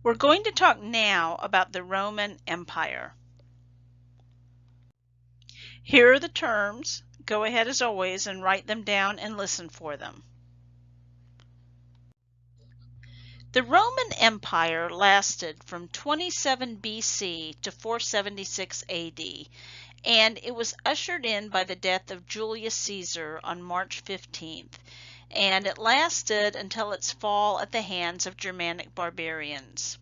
We're going to talk now about the Roman Empire. Here are the terms. Go ahead as always and write them down and listen for them. The Roman Empire lasted from 27 BC to 476 AD, and it was ushered in by the death of Julius Caesar on March 15th, and it lasted until its fall at the hands of Germanic barbarians.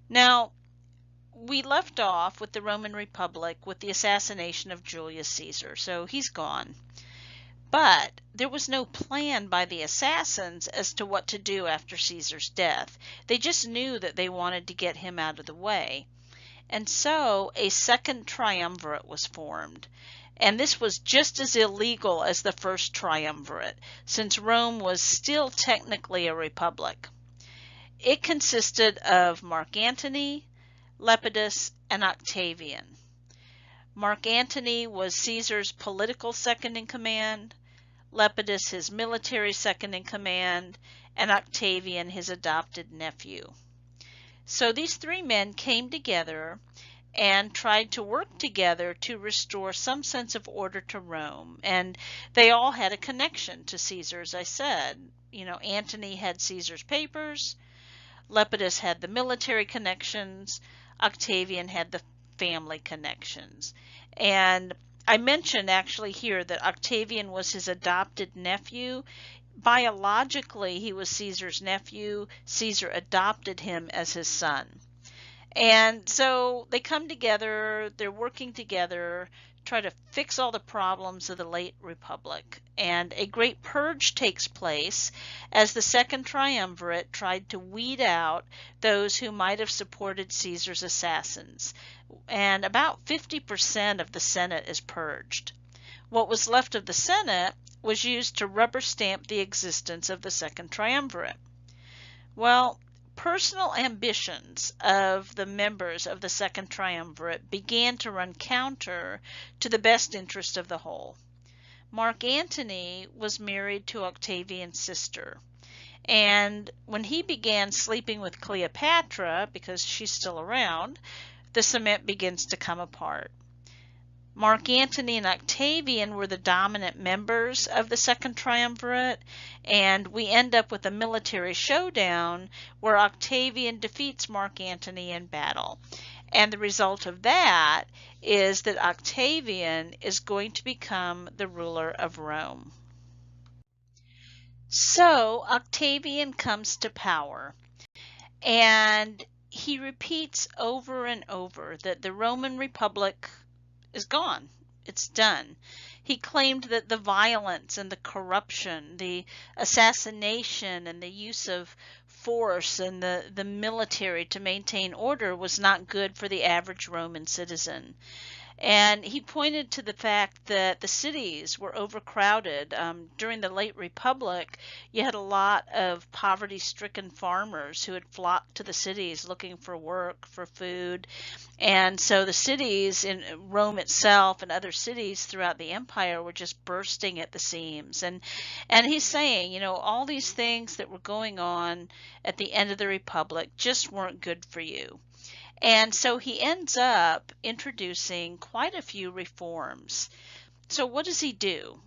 Now, we left off with the Roman Republic with the assassination of Julius Caesar, so he's gone. But there was no plan by the assassins as to what to do after Caesar's death. They just knew that they wanted to get him out of the way. And so a second triumvirate was formed. And this was just as illegal as the first triumvirate, since Rome was still technically a republic. It consisted of Mark Antony, Lepidus, and Octavian. Mark Antony was Caesar's political second-in-command, Lepidus his military second-in-command, and Octavian his adopted nephew. So these three men came together and tried to work together to restore some sense of order to Rome. And they all had a connection to Caesar, as I said. Antony had Caesar's papers, Lepidus had the military connections, Octavian had the family connections. And I mentioned actually here that Octavian was his adopted nephew. Biologically, he was Caesar's nephew. Caesar adopted him as his son. And so they come together, they're working together, try to fix all the problems of the late Republic. And a great purge takes place as the Second Triumvirate tried to weed out those who might have supported Caesar's assassins. And about 50% of the Senate is purged. What was left of the Senate was used to rubber stamp the existence of the Second Triumvirate. Well, personal ambitions of the members of the Second Triumvirate began to run counter to the best interest of the whole. Mark Antony was married to Octavian's sister, and when he began sleeping with Cleopatra, because she's still around, the cement begins to come apart. Mark Antony and Octavian were the dominant members of the Second Triumvirate, and we end up with a military showdown where Octavian defeats Mark Antony in battle. And the result of that is that Octavian is going to become the ruler of Rome. So Octavian comes to power, and he repeats over and over that the Roman Republic is gone. It's done. He claimed that the violence and the corruption, the assassination and the use of force and the military to maintain order was not good for the average Roman citizen. And he pointed to the fact that the cities were overcrowded. During the late Republic, you had a lot of poverty-stricken farmers who had flocked to the cities looking for work, for food. And so the cities in Rome itself and other cities throughout the empire were just bursting at the seams. And he's saying, all these things that were going on at the end of the Republic just weren't good for you. And so he ends up introducing quite a few reforms. So what does he do?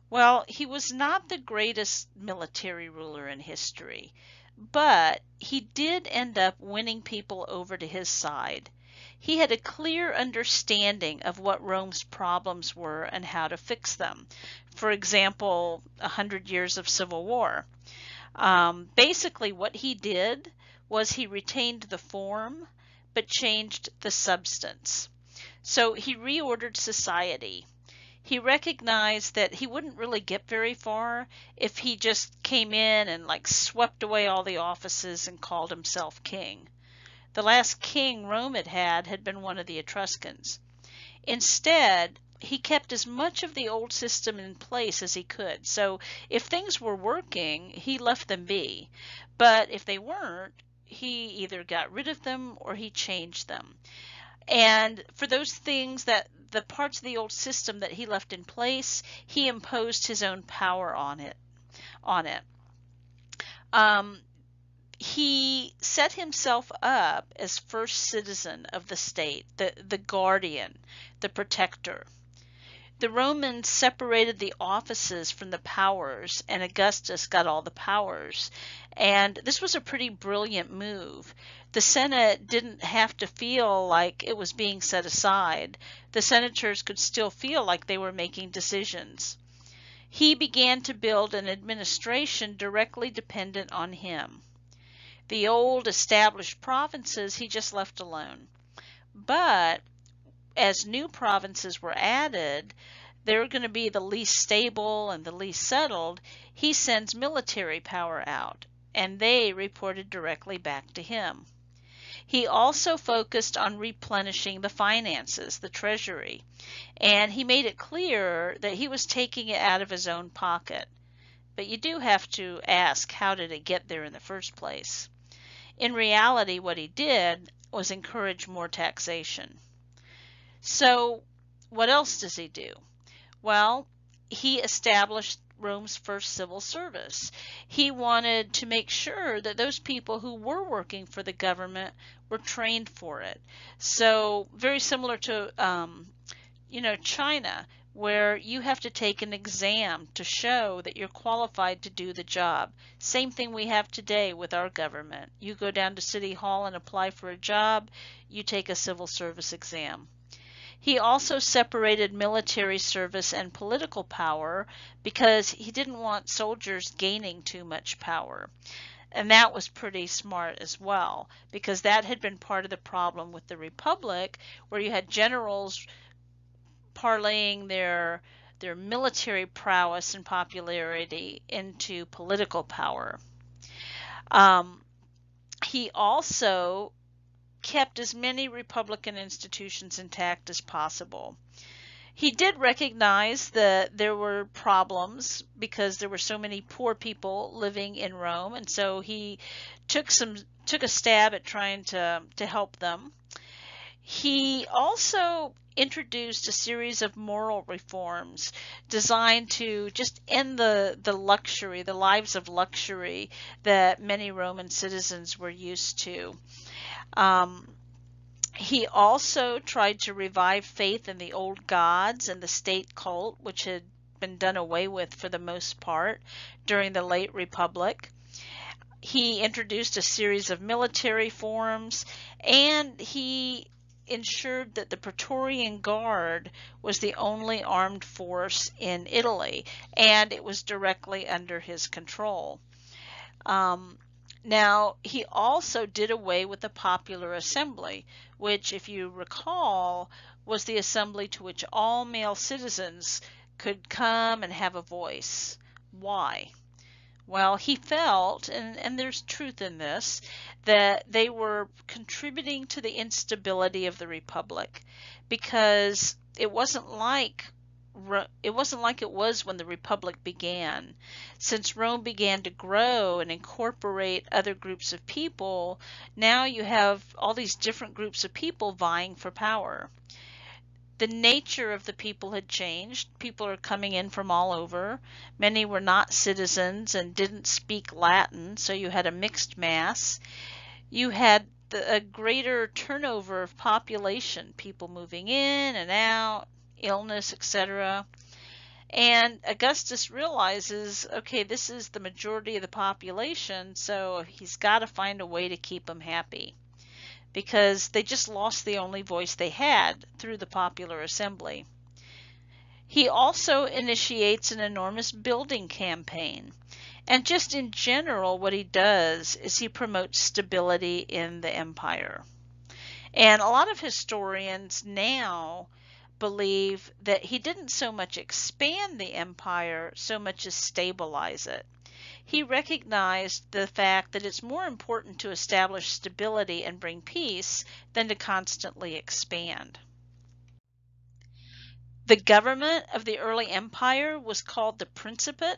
Well, he was not the greatest military ruler in history, but he did end up winning people over to his side. He had a clear understanding of what Rome's problems were and how to fix them. For example, 100 years of civil war. Basically, what he did was he retained the form, but changed the substance. So he reordered society. He recognized that he wouldn't really get very far if he just came in and swept away all the offices and called himself king. The last king Rome had been one of the Etruscans. Instead, he kept as much of the old system in place as he could. So if things were working, he left them be. But if they weren't, he either got rid of them or he changed them. And for those things that the parts of the old system that he left in place, he imposed his own power on it. he set himself up as first citizen of the state, the guardian, the protector. The Romans separated the offices from the powers, and Augustus got all the powers. And this was a pretty brilliant move. The Senate didn't have to feel like it was being set aside. The senators could still feel like they were making decisions. He began to build an administration directly dependent on him. The old established provinces he just left alone. But as new provinces were added, they're going to be the least stable and the least settled. He sends military power out, and they reported directly back to him. He also focused on replenishing the finances, the treasury, and he made it clear that he was taking it out of his own pocket. But you do have to ask, how did it get there in the first place? In reality, what he did was encourage more taxation. So what else does he do? Well, he established Rome's first civil service. He wanted to make sure that those people who were working for the government were trained for it. So very similar to, China, where you have to take an exam to show that you're qualified to do the job. Same thing we have today with our government. You go down to City Hall and apply for a job, you take a civil service exam. He also separated military service and political power because he didn't want soldiers gaining too much power. And that was pretty smart as well, because that had been part of the problem with the Republic, where you had generals parlaying their military prowess and popularity into political power. He also kept as many Republican institutions intact as possible. He did recognize that there were problems because there were so many poor people living in Rome, and so he took a stab at trying to help them. He also introduced a series of moral reforms designed to just end the luxury, the lives of luxury that many Roman citizens were used to. He also tried to revive faith in the old gods and the state cult, which had been done away with for the most part during the late Republic. He introduced a series of military forms, and he ensured that the Praetorian Guard was the only armed force in Italy, and it was directly under his control. Now, he also did away with the popular assembly, which, if you recall, was the assembly to which all male citizens could come and have a voice. Why? Well, he felt, and there's truth in this, that they were contributing to the instability of the Republic, because it wasn't like it was when the Republic began. Since Rome began to grow and incorporate other groups of people, now you have all these different groups of people vying for power. The nature of the people had changed. People are coming in from all over. Many were not citizens and didn't speak Latin, so you had a mixed mass. You had a greater turnover of population, people moving in and out, illness, etc. And Augustus realizes, okay, this is the majority of the population, so he's got to find a way to keep them happy, because they just lost the only voice they had through the popular assembly. He also initiates an enormous building campaign. And just in general, what he does is he promotes stability in the empire. And a lot of historians now believe that he didn't so much expand the empire so much as stabilize it. He recognized the fact that it's more important to establish stability and bring peace than to constantly expand. The government of the early empire was called the Principate,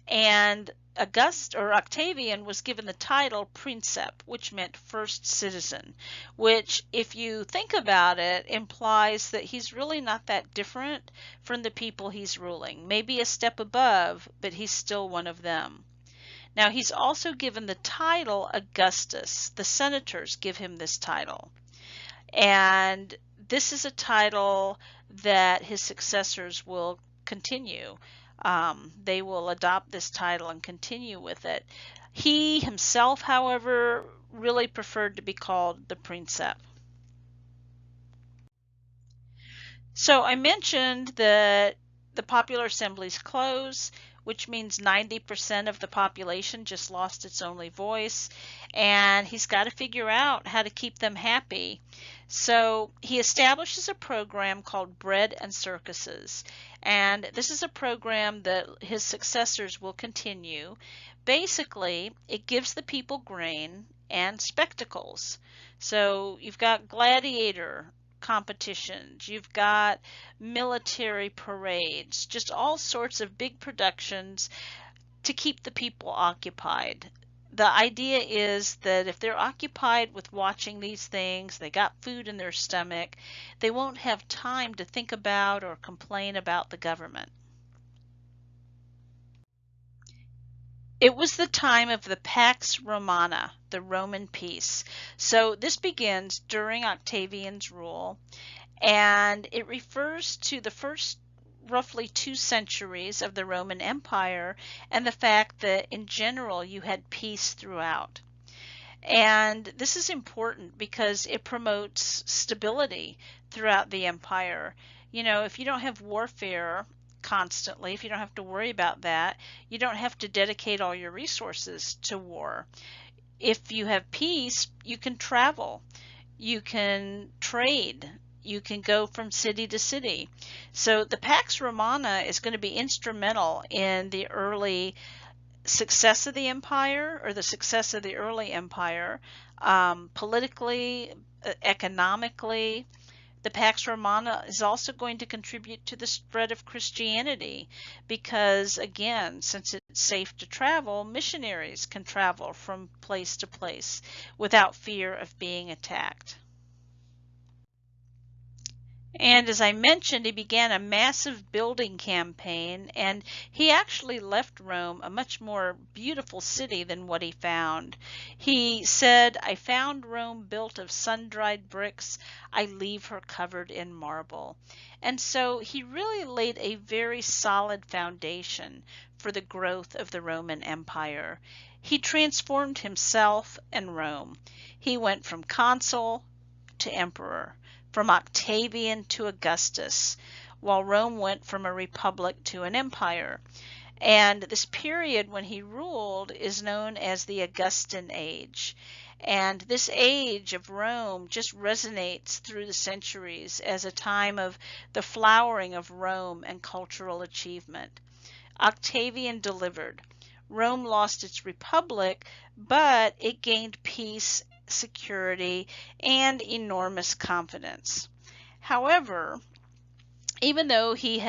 and Octavian was given the title Princeps, which meant first citizen, which, if you think about it, implies that he's really not that different from the people he's ruling. Maybe a step above, but he's still one of them. Now, he's also given the title Augustus. The senators give him this title. And this is a title that his successors will continue. They will adopt this title and continue with it. He himself, however, really preferred to be called the Princeps. So I mentioned that the popular assemblies close, which means 90% of the population just lost its only voice, and he's got to figure out how to keep them happy. So he establishes a program called Bread and Circuses, and this is a program that his successors will continue. Basically, it gives the people grain and spectacles. So you've got gladiator competitions, you've got military parades, just all sorts of big productions to keep the people occupied. The idea is that if they're occupied with watching these things, they got food in their stomach, they won't have time to think about or complain about the government. It was the time of the Pax Romana, the Roman peace. So this begins during Octavian's rule, and it refers to the first roughly 2 centuries of the Roman Empire and the fact that in general you had peace throughout. And this is important because it promotes stability throughout the empire. You know, if you don't have warfare constantly, if you don't have to worry about that, you don't have to dedicate all your resources to war. If you have peace, you can travel, you can trade, you can go from city to city. So the Pax Romana is going to be instrumental in the early success of the empire, or the success of the early empire, politically, economically. The Pax Romana is also going to contribute to the spread of Christianity because, again, since it's safe to travel, missionaries can travel from place to place without fear of being attacked. And as I mentioned, he began a massive building campaign, and he actually left Rome a much more beautiful city than what he found. He said, "I found Rome built of sun-dried bricks. I leave her covered in marble." And so he really laid a very solid foundation for the growth of the Roman Empire. He transformed himself and Rome. He went from consul to emperor, from Octavian to Augustus, while Rome went from a republic to an empire. And this period when he ruled is known as the Augustan Age. And this age of Rome just resonates through the centuries as a time of the flowering of Rome and cultural achievement. Octavian delivered. Rome lost its republic, but it gained peace, security, and enormous confidence. However, even though he,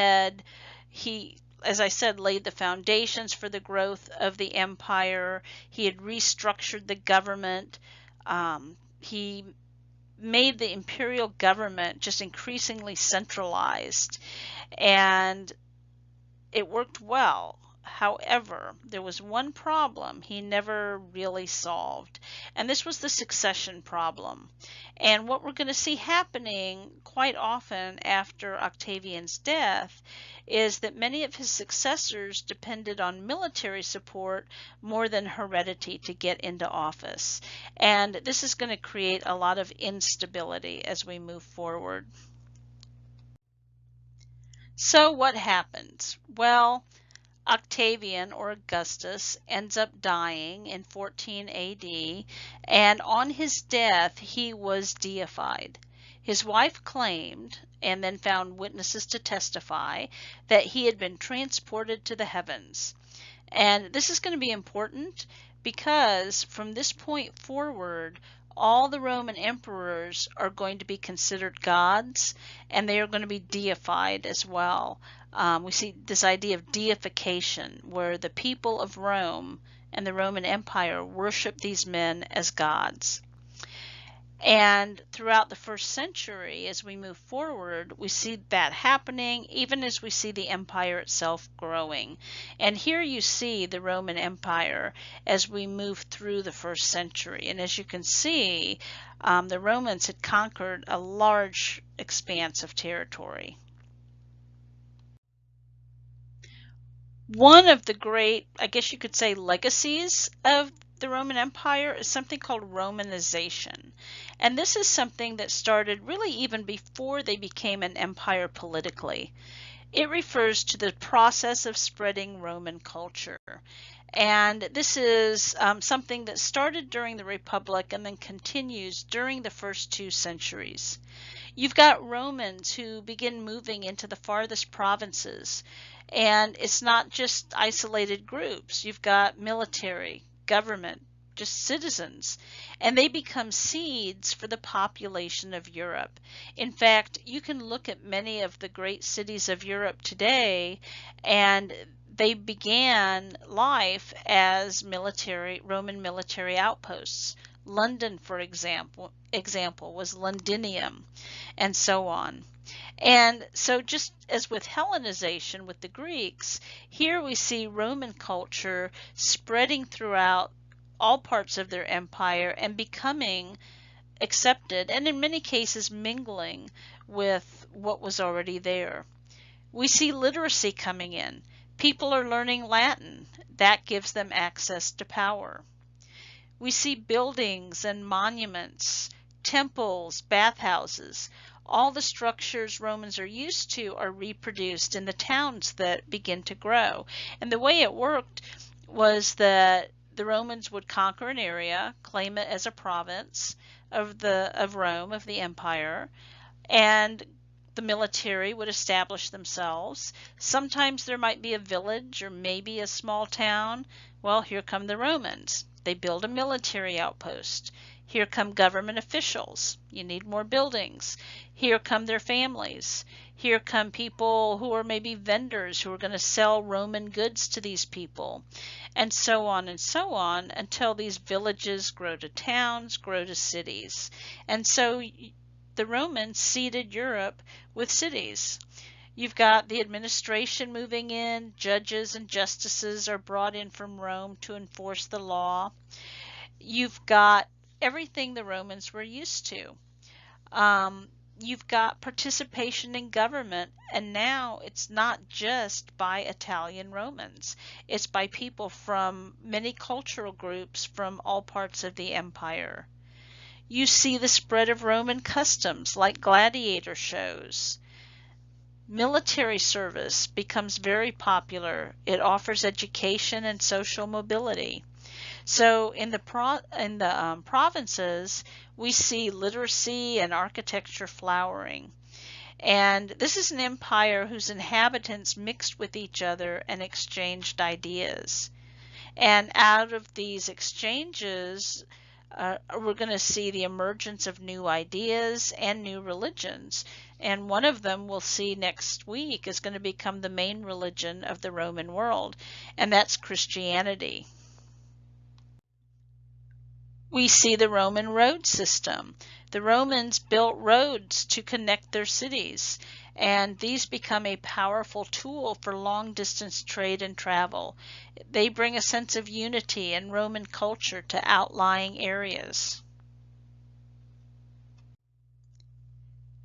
as I said, laid the foundations for the growth of the empire, he had restructured the government, he made the imperial government just increasingly centralized, and it worked well. However, there was one problem he never really solved, and this was the succession problem. And what we're going to see happening quite often after Octavian's death is that many of his successors depended on military support more than heredity to get into office. And this is going to create a lot of instability as we move forward. So what happens? Well, Octavian, or Augustus, ends up dying in 14 AD, and on his death he was deified. His wife claimed, and then found witnesses to testify, that he had been transported to the heavens. And this is going to be important because from this point forward, all the Roman emperors are going to be considered gods, and they are going to be deified as well. We see this idea of deification, where the people of Rome and the Roman Empire worship these men as gods. And throughout the first century, as we move forward, we see that happening even as we see the empire itself growing. And here you see the Roman Empire as we move through the first century. And as you can see, the Romans had conquered a large expanse of territory. One of the great, I guess you could say, legacies of the Roman Empire is something called Romanization. And this is something that started really even before they became an empire politically. It refers to the process of spreading Roman culture. And this is something that started during the Republic and then continues during the first 2 centuries. You've got Romans who begin moving into the farthest provinces, and it's not just isolated groups. You've got military, government, just citizens, and they become seeds for the population of Europe. In fact, you can look at many of the great cities of Europe today, and they began life as Roman military outposts. London, for example, was Londinium, and so on. And so just as with Hellenization with the Greeks, here we see Roman culture spreading throughout all parts of their empire and becoming accepted, and in many cases mingling with what was already there. We see literacy coming in. People are learning Latin. That gives them access to power. We see buildings and monuments, temples, bathhouses. All the structures Romans are used to are reproduced in the towns that begin to grow. And the way it worked was that the Romans would conquer an area, claim it as a province of Rome, of the empire, and the military would establish themselves. Sometimes there might be a village or maybe a small town. Well, here come the Romans. They build a military outpost. Here come government officials. You need more buildings. Here come their families. Here come people who are maybe vendors who are going to sell Roman goods to these people. And so on until these villages grow to towns, grow to cities. And so the Romans seeded Europe with cities. You've got the administration moving in, judges and justices are brought in from Rome to enforce the law. You've got everything the Romans were used to. You've got participation in government, and now it's not just by Italian Romans. It's by people from many cultural groups from all parts of the empire. You see the spread of Roman customs like gladiator shows. Military service becomes very popular. It offers education and social mobility. So in the provinces, we see literacy and architecture flowering. And this is an empire whose inhabitants mixed with each other and exchanged ideas. And out of these exchanges, we're going to see the emergence of new ideas and new religions. And one of them we'll see next week is going to become the main religion of the Roman world, and that's Christianity. We see the Roman road system. The Romans built roads to connect their cities, and these become a powerful tool for long-distance trade and travel. They bring a sense of unity and Roman culture to outlying areas.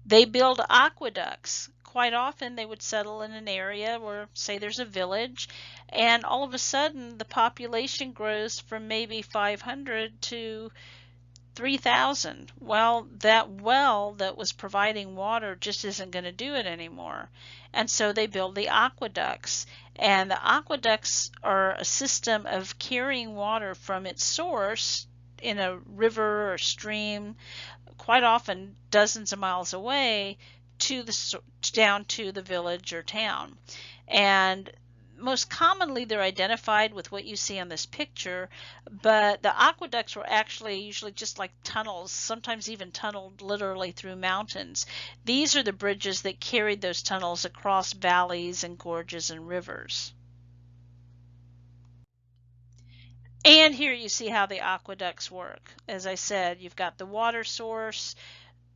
They build aqueducts. Quite often they would settle in an area where, say, there's a village, and all of a sudden the population grows from maybe 500 to 3,000. Well, that well that was providing water just isn't going to do it anymore. And so they build the aqueducts. And the aqueducts are a system of carrying water from its source in a river or stream, quite often dozens of miles away, down to the village or town. And most commonly they're identified with what you see on this picture, but the aqueducts were actually usually just like tunnels, sometimes even tunneled literally through mountains. These are the bridges that carried those tunnels across valleys and gorges and rivers. And here you see how the aqueducts work. As I said, you've got the water source,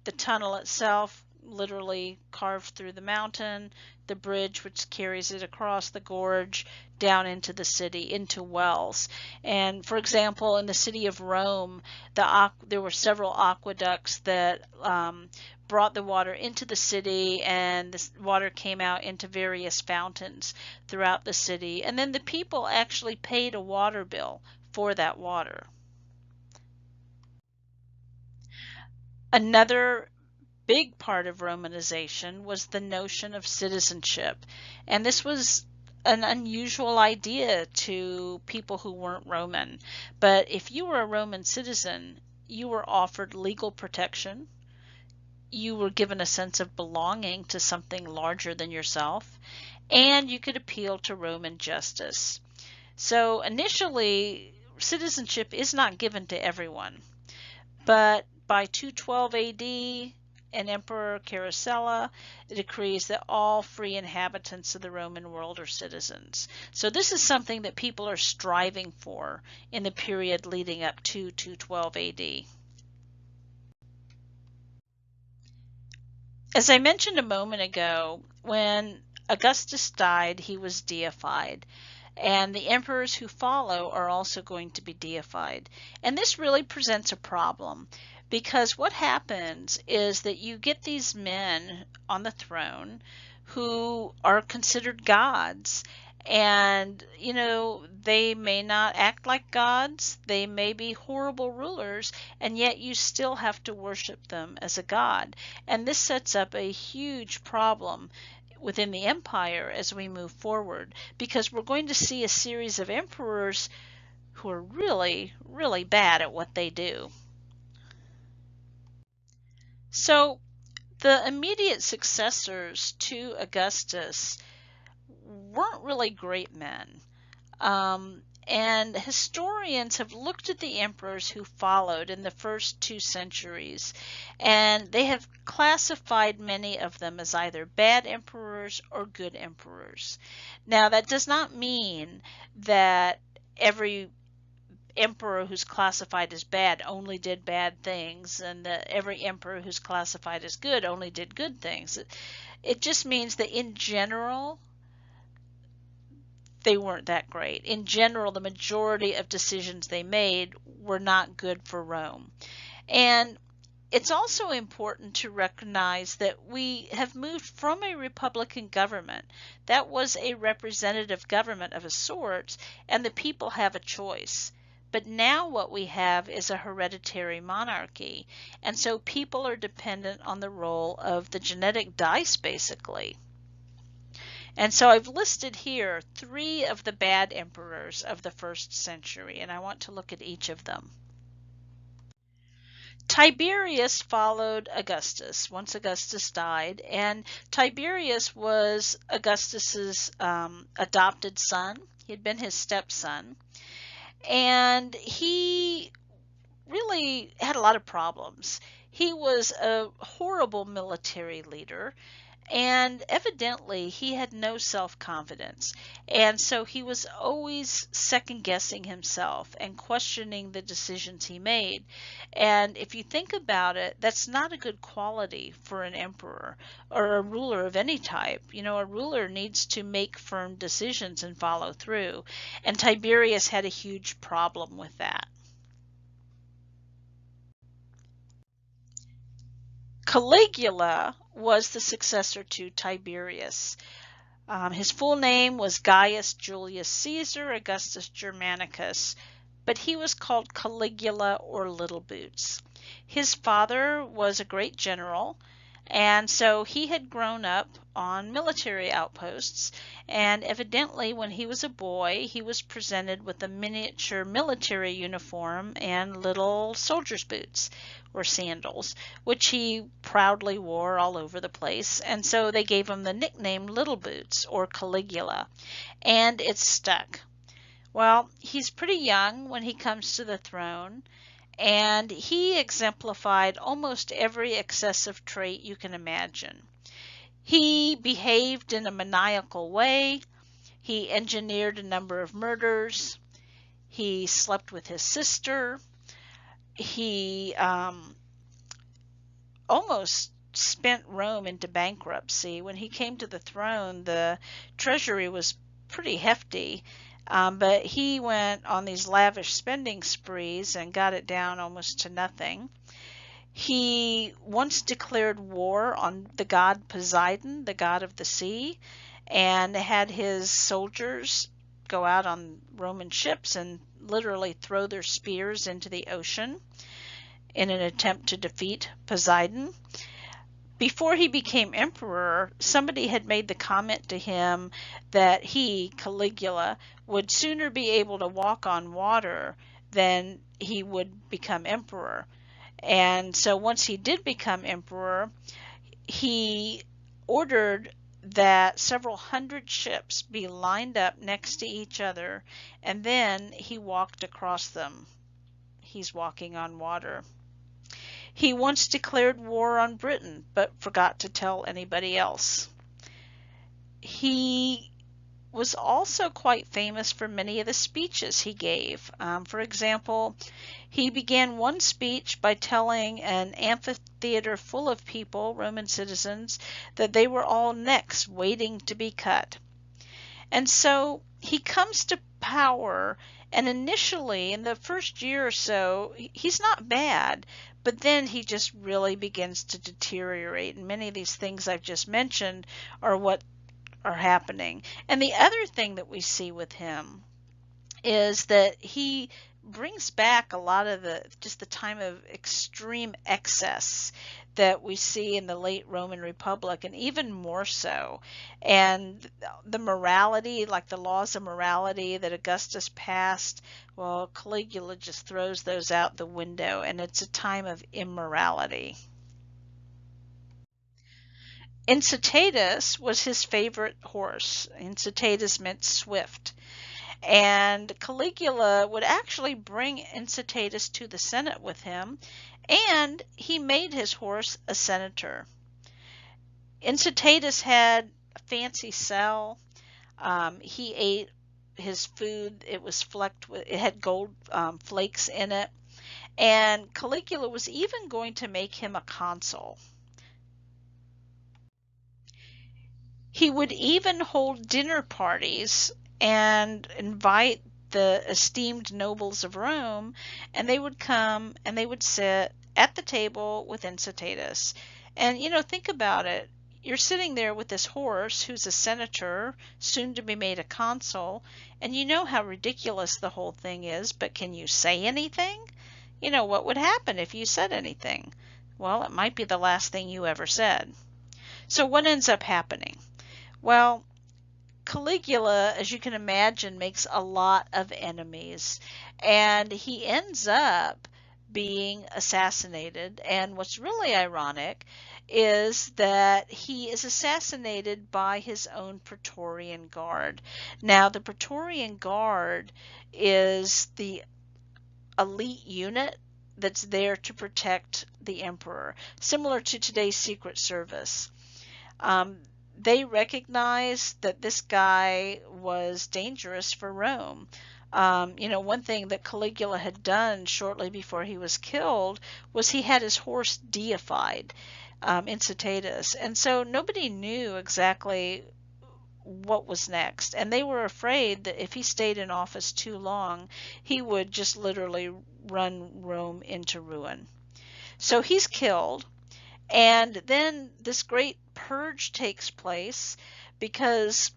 the tunnel itself literally carved through the mountain, the bridge which carries it across the gorge down into the city, into wells. And for example, in the city of Rome, there were several aqueducts that brought the water into the city, and this water came out into various fountains throughout the city. And then the people actually paid a water bill for that water. Another big part of Romanization was the notion of citizenship. And this was an unusual idea to people who weren't Roman. But if you were a Roman citizen, you were offered legal protection. You were given a sense of belonging to something larger than yourself, and you could appeal to Roman justice. So initially, citizenship is not given to everyone. But by 212 AD, an emperor, Caracalla, decrees that all free inhabitants of the Roman world are citizens. So this is something that people are striving for in the period leading up to 212 AD. As I mentioned a moment ago, when Augustus died, he was deified. And the emperors who follow are also going to be deified. And this really presents a problem, because what happens is that you get these men on the throne who are considered gods. And, they may not act like gods, they may be horrible rulers, and yet you still have to worship them as a god. And this sets up a huge problem within the empire as we move forward, because we're going to see a series of emperors who are really, really bad at what they do. So the immediate successors to Augustus weren't really great men. And historians have looked at the emperors who followed in the first 2 centuries, and they have classified many of them as either bad emperors or good emperors. Now, that does not mean that every emperor who's classified as bad only did bad things, and that every emperor who's classified as good only did good things. It just means that in general, they weren't that great. In general, the majority of decisions they made were not good for Rome. And it's also important to recognize that we have moved from a republican government, that was a representative government of a sort, and the people have a choice. But now what we have is a hereditary monarchy, and so people are dependent on the role of the genetic dice, basically. And so I've listed here 3 of the bad emperors of the 1st century, and I want to look at each of them. Tiberius followed Augustus once Augustus died, and Tiberius was Augustus's adopted son. He had been his stepson, and he really had a lot of problems. He was a horrible military leader, and evidently he had no self-confidence, and so he was always second-guessing himself and questioning the decisions he made. And if you think about it, that's not a good quality for an emperor or a ruler of any type. A ruler needs to make firm decisions and follow through, and Tiberius had a huge problem with that. Caligula was the successor to Tiberius. His full name was Gaius Julius Caesar Augustus Germanicus, but he was called Caligula or Little Boots. His father was a great general, and so he had grown up on military outposts, and evidently when he was a boy, he was presented with a miniature military uniform and little soldier's boots or sandals, which he proudly wore all over the place, and so they gave him the nickname Little Boots or Caligula, and it stuck. Well, he's pretty young when he comes to the throne, and he exemplified almost every excessive trait you can imagine. He behaved in a maniacal way. He engineered a number of murders. He slept with his sister. He almost spent Rome into bankruptcy. When he came to the throne, the treasury was pretty hefty, but he went on these lavish spending sprees and got it down almost to nothing. He once declared war on the god Poseidon, the god of the sea, and had his soldiers go out on Roman ships and literally throw their spears into the ocean in an attempt to defeat Poseidon. Before he became emperor, somebody had made the comment to him that he, Caligula, would sooner be able to walk on water than he would become emperor. And so once he did become emperor, he ordered that several hundred ships be lined up next to each other, and then he walked across them. He's walking on water. He once declared war on Britain, but forgot to tell anybody else. He was also quite famous for many of the speeches he gave. For example, he began one speech by telling an amphitheater full of people, Roman citizens, that they were all necks waiting to be cut. And so he comes to power, and initially, in the first year or so, he's not bad, but then he just really begins to deteriorate. And many of these things I've just mentioned are what are happening. And the other thing that we see with him is that he brings back a lot of the time of extreme excess that we see in the late Roman Republic, and even more so. And the morality, like the laws of morality that Augustus passed, well, Caligula just throws those out the window, and it's a time of immorality. Incitatus was his favorite horse. Incitatus meant swift. And Caligula would actually bring Incitatus to the Senate with him, and he made his horse a senator. Incitatus had a fancy cell. He ate his food. It was flecked with, it had gold flakes in it. And Caligula was even going to make him a consul. He would even hold dinner parties and invite the esteemed nobles of Rome, and they would come and they would sit at the table with Incitatus. And, think about it. You're sitting there with this horse who's a senator, soon to be made a consul, and you know how ridiculous the whole thing is, but can you say anything? What would happen if you said anything? Well, it might be the last thing you ever said. So what ends up happening? Well, Caligula, as you can imagine, makes a lot of enemies, and he ends up being assassinated. And what's really ironic is that he is assassinated by his own Praetorian Guard. Now, the Praetorian Guard is the elite unit that's there to protect the emperor, similar to today's Secret Service. They recognized that this guy was dangerous for Rome. One thing that Caligula had done shortly before he was killed was he had his horse deified, Incitatus. And so nobody knew exactly what was next. And they were afraid that if he stayed in office too long, he would just literally run Rome into ruin. So he's killed. And then this great purge takes place, because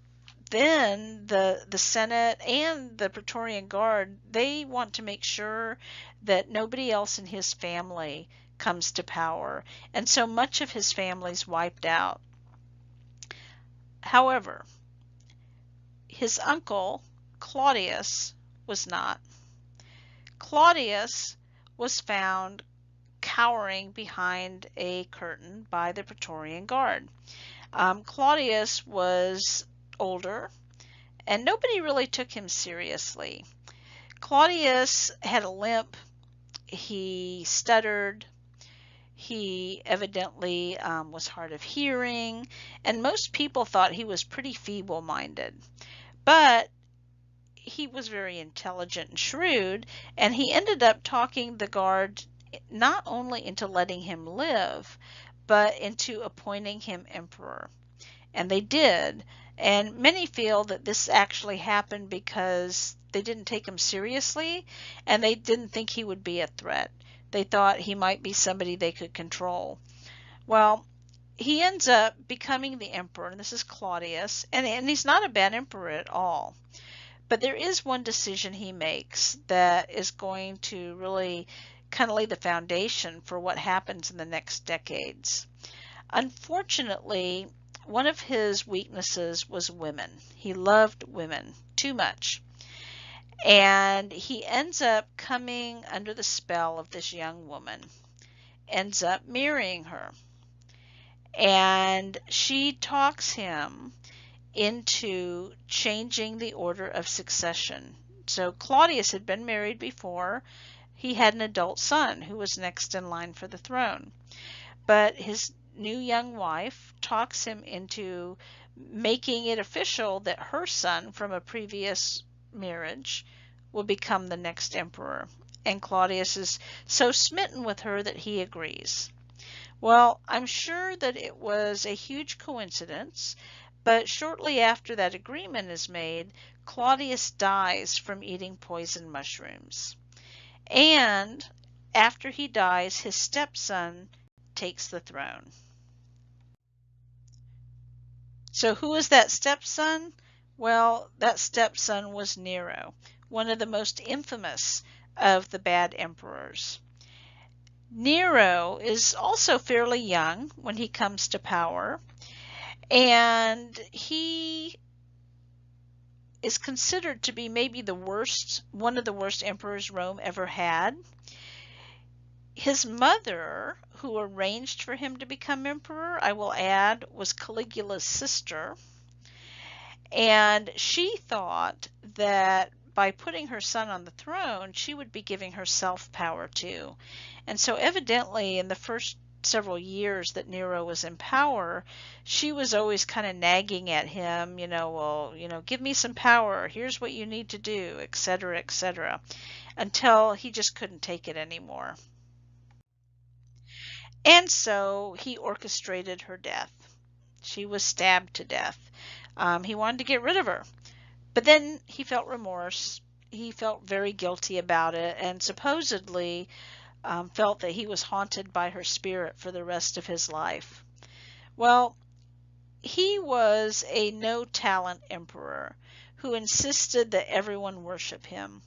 then the Senate and the Praetorian Guard, they want to make sure that nobody else in his family comes to power. And so much of his family's wiped out. However, his uncle, Claudius, was not. Claudius was found cowering behind a curtain by the Praetorian Guard. Claudius was older, and nobody really took him seriously. Claudius had a limp. He stuttered. He evidently was hard of hearing, and most people thought he was pretty feeble-minded. But he was very intelligent and shrewd, and he ended up talking the guard not only into letting him live, but into appointing him emperor. And they did. And many feel that this actually happened because they didn't take him seriously and they didn't think he would be a threat. They thought he might be somebody they could control. Well, he ends up becoming the emperor, and this is Claudius, and he's not a bad emperor at all. But there is one decision he makes that is going to really kind of lay the foundation for what happens in the next decades. Unfortunately, one of his weaknesses was women. He loved women too much. And he ends up coming under the spell of this young woman, ends up marrying her. And she talks him into changing the order of succession. So Claudius had been married before. He had an adult son who was next in line for the throne. But his new young wife talks him into making it official that her son from a previous marriage will become the next emperor. And Claudius is so smitten with her that he agrees. Well, I'm sure that it was a huge coincidence, but shortly after that agreement is made, Claudius dies from eating poison mushrooms. And after he dies, his stepson takes the throne. So who is that stepson? Well, that stepson was Nero, one of the most infamous of the bad emperors. Nero is also fairly young when he comes to power, and he is considered to be maybe one of the worst emperors Rome ever had. His mother, who arranged for him to become emperor, I will add, was Caligula's sister. And she thought that by putting her son on the throne, she would be giving herself power too. And so evidently in the first several years that Nero was in power, she was always kind of nagging at him, give me some power, here's what you need to do, etc., until he just couldn't take it anymore. And so he orchestrated her death. She was stabbed to death. He wanted to get rid of her. But then he felt remorse. He felt very guilty about it and supposedly felt that he was haunted by her spirit for the rest of his life. Well, he was a no-talent emperor who insisted that everyone worship him.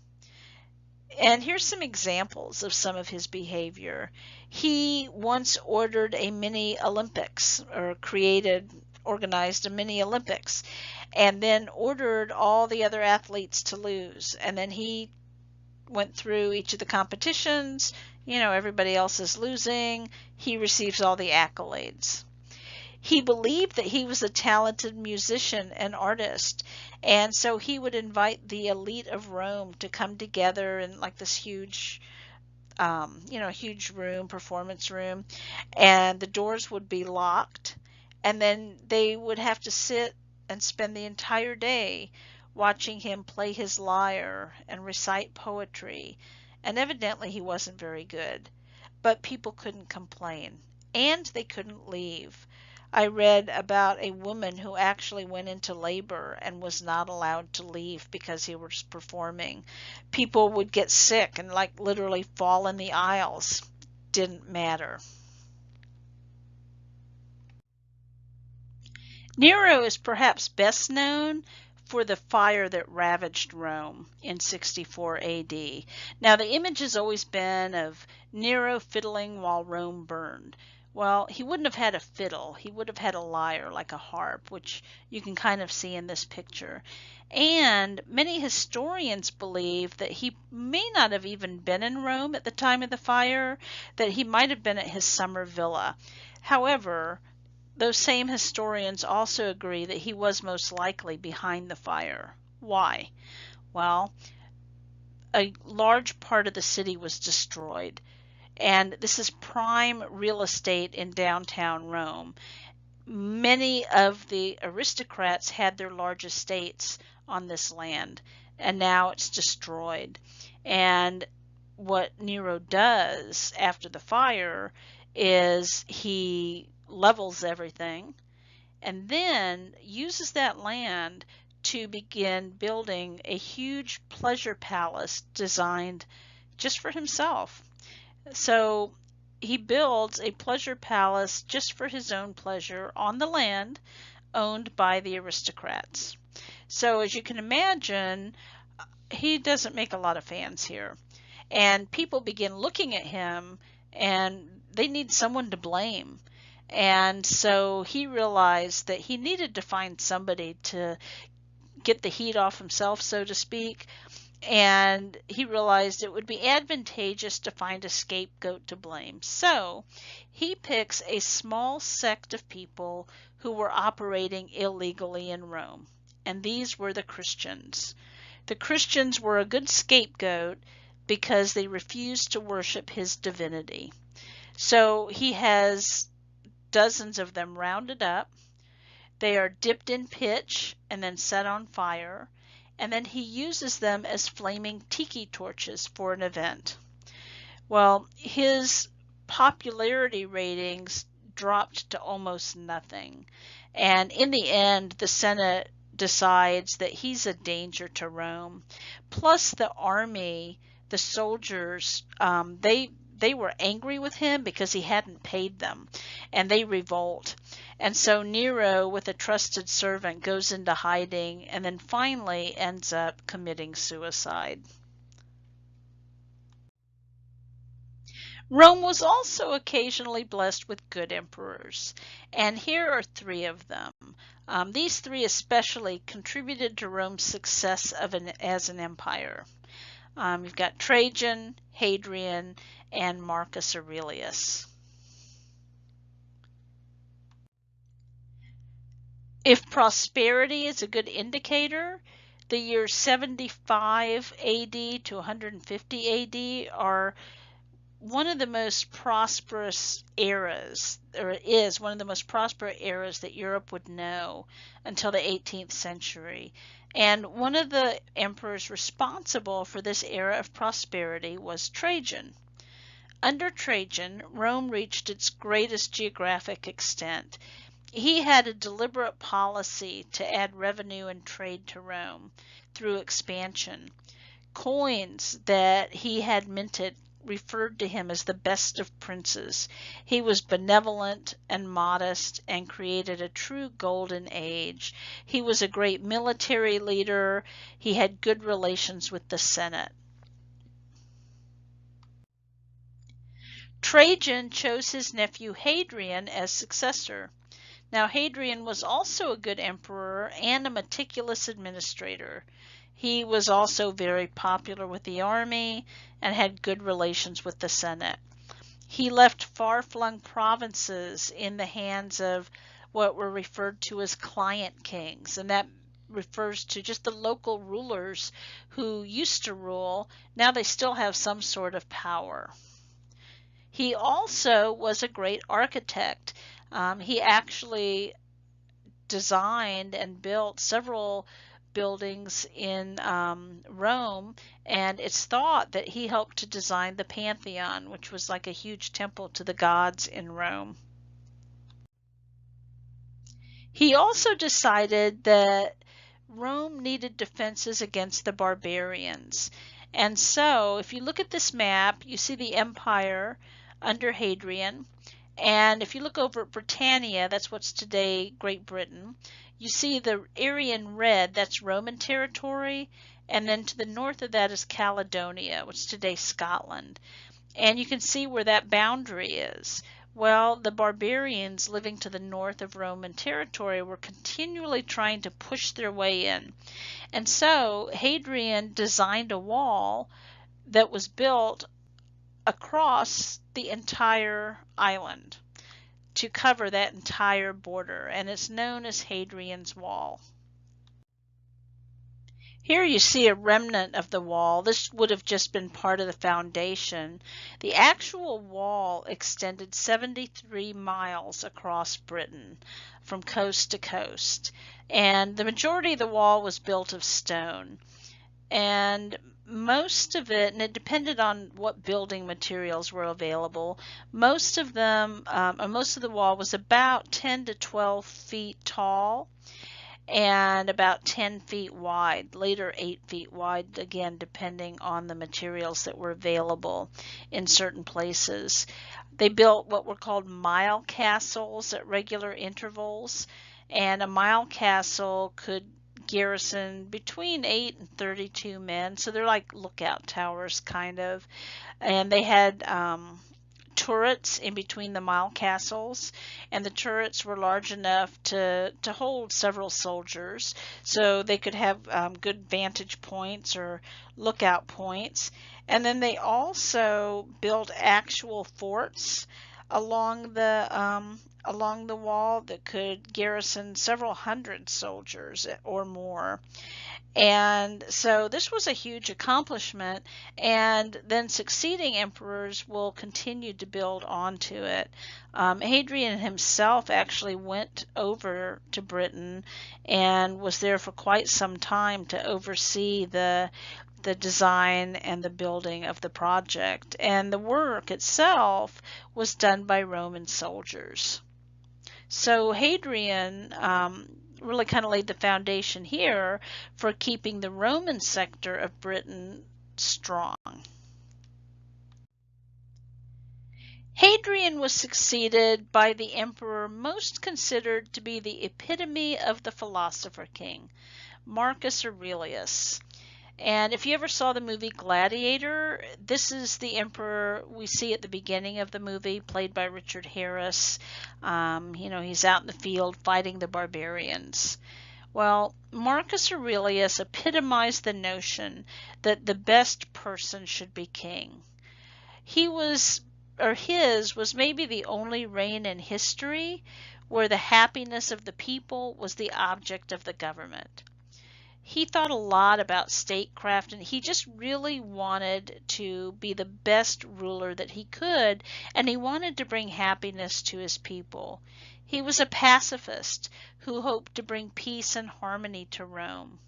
And here's some examples of some of his behavior. He once ordered a mini Olympics, or organized a mini Olympics, and then ordered all the other athletes to lose. And then he went through each of the competitions. Everybody else is losing. He receives all the accolades. He believed that he was a talented musician and artist, and so he would invite the elite of Rome to come together in like this huge room, performance room, and the doors would be locked, and then they would have to sit and spend the entire day watching him play his lyre and recite poetry, and evidently he wasn't very good, but people couldn't complain, and they couldn't leave. I read about a woman who actually went into labor and was not allowed to leave because he was performing. People would get sick and literally fall in the aisles. Didn't matter. Nero is perhaps best known for the fire that ravaged Rome in 64 AD. Now, the image has always been of Nero fiddling while Rome burned. Well, he wouldn't have had a fiddle. He would have had a lyre, like a harp, which you can kind of see in this picture. And many historians believe that he may not have even been in Rome at the time of the fire, that he might have been at his summer villa. However, those same historians also agree that he was most likely behind the fire. Why? Well, a large part of the city was destroyed. And this is prime real estate in downtown Rome. Many of the aristocrats had their large estates on this land. and now it's destroyed. And what Nero does after the fire is he levels everything and then uses that land to begin building a huge pleasure palace designed just for himself. So he builds a pleasure palace just for his own pleasure on the land owned by the aristocrats. So as you can imagine, he doesn't make a lot of fans here. And people begin looking at him and they need someone to blame. And so he realized that he needed to find somebody to get the heat off himself, so to speak. And he realized it would be advantageous to find a scapegoat to blame. So he picks a small sect of people who were operating illegally in Rome. And these were the Christians. The Christians were a good scapegoat because they refused to worship his divinity. So he has dozens of them rounded up. They are dipped in pitch and then set on fire, and then he uses them as flaming tiki torches for an event. Well, his popularity ratings dropped to almost nothing, and in the end, the Senate decides that he's a danger to Rome. Plus, the army, the soldiers, they were angry with him because he hadn't paid them, and they revolt. And so Nero, with a trusted servant, goes into hiding and then finally ends up committing suicide. Rome was also occasionally blessed with good emperors, and here are three of them. These three especially contributed to Rome's success as an empire. You've got Trajan, Hadrian, and Marcus Aurelius. If prosperity is a good indicator, the years 75 AD to 150 AD are one of the most prosperous eras, or is one of the most prosperous eras that Europe would know until the 18th century. And one of the emperors responsible for this era of prosperity was Trajan. Under Trajan, Rome reached its greatest geographic extent. He had a deliberate policy to add revenue and trade to Rome through expansion. Coins that he had minted referred to him as the best of princes. He was benevolent and modest and created a true golden age. He was a great military leader. He had good relations with the Senate. Trajan chose his nephew Hadrian as successor. Now, Hadrian was also a good emperor and a meticulous administrator. He was also very popular with the army and had good relations with the Senate. He left far-flung provinces in the hands of what were referred to as client kings, and that refers to just the local rulers who used to rule. Now they still have some sort of power. He also was a great architect. He actually designed and built several buildings in Rome, and it's thought that he helped to design the Pantheon, which was like a huge temple to the gods in Rome. He also decided that Rome needed defenses against the barbarians. And so, if you look at this map, you see the empire under Hadrian. And if you look over at Britannia, that's what's today Great Britain, you see the area in red, that's Roman territory, and then to the north of that is Caledonia, which is today Scotland. And you can see where that boundary is. Well, the barbarians living to the north of Roman territory were continually trying to push their way in. And so Hadrian designed a wall that was built across the entire island to cover that entire border, and it's known as Hadrian's Wall. Here you see a remnant of the wall. This would have just been part of the foundation. The actual wall extended 73 miles across Britain from coast to coast, and the majority of the wall was built of stone. and most of it, and it depended on what building materials were available, most of them, most of the wall was about 10 to 12 feet tall and about 10 feet wide, later 8 feet wide, again, depending on the materials that were available in certain places. They built what were called mile castles at regular intervals, and a mile castle could garrison between 8 and 32 men, so they're like lookout towers, kind of. And they had turrets in between the mile castles, and the turrets were large enough to hold several soldiers, so they could have good vantage points or lookout points. And then they also built actual forts along the wall that could garrison several hundred soldiers or more. And so this was a huge accomplishment, and then succeeding emperors will continue to build onto it. Hadrian himself actually went over to Britain and was there for quite some time to oversee the design and the building of the project. And the work itself was done by Roman soldiers. So Hadrian really kind of laid the foundation here for keeping the Roman sector of Britain strong. Hadrian was succeeded by the emperor most considered to be the epitome of the philosopher king, Marcus Aurelius. And if you ever saw the movie Gladiator, this is the emperor we see at the beginning of the movie, played by Richard Harris. He's out in the field fighting the barbarians. Well, Marcus Aurelius epitomized the notion that the best person should be king. His was maybe the only reign in history where the happiness of the people was the object of the government. He thought a lot about statecraft, and he just really wanted to be the best ruler that he could, and he wanted to bring happiness to his people. He was a pacifist who hoped to bring peace and harmony to Rome.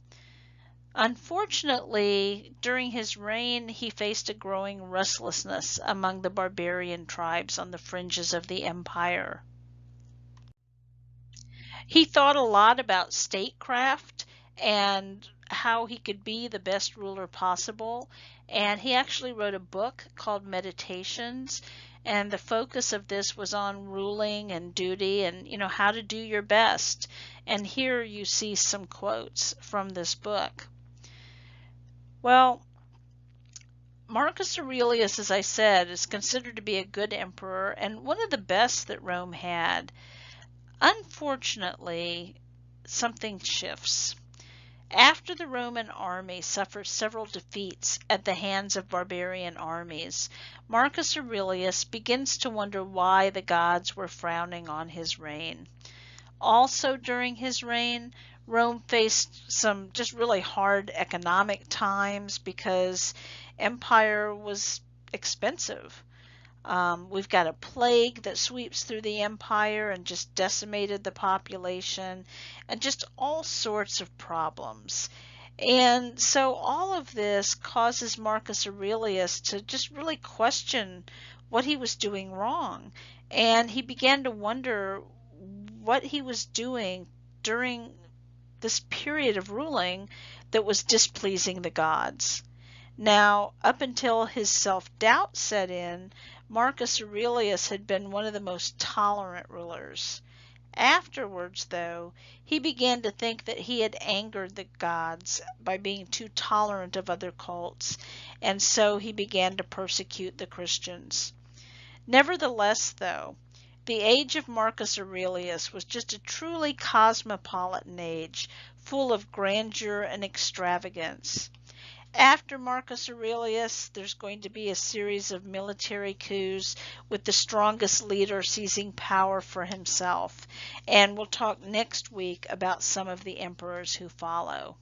Unfortunately, during his reign, he faced a growing restlessness among the barbarian tribes on the fringes of the empire. He thought a lot about statecraft and how he could be the best ruler possible. And he actually wrote a book called Meditations. And the focus of this was on ruling and duty and, how to do your best. And here you see some quotes from this book. Well, Marcus Aurelius, as I said, is considered to be a good emperor and one of the best that Rome had. Unfortunately, something shifts. After the Roman army suffers several defeats at the hands of barbarian armies, Marcus Aurelius begins to wonder why the gods were frowning on his reign. Also during his reign, Rome faced some just really hard economic times because empire was expensive. We've got a plague that sweeps through the empire and just decimated the population, and just all sorts of problems. And so all of this causes Marcus Aurelius to just really question what he was doing wrong. And he began to wonder what he was doing during this period of ruling that was displeasing the gods. Now, up until his self-doubt set in, Marcus Aurelius had been one of the most tolerant rulers. Afterwards, though, he began to think that he had angered the gods by being too tolerant of other cults, and so he began to persecute the Christians. Nevertheless, though, the age of Marcus Aurelius was just a truly cosmopolitan age, full of grandeur and extravagance. After Marcus Aurelius, there's going to be a series of military coups with the strongest leader seizing power for himself. And we'll talk next week about some of the emperors who follow.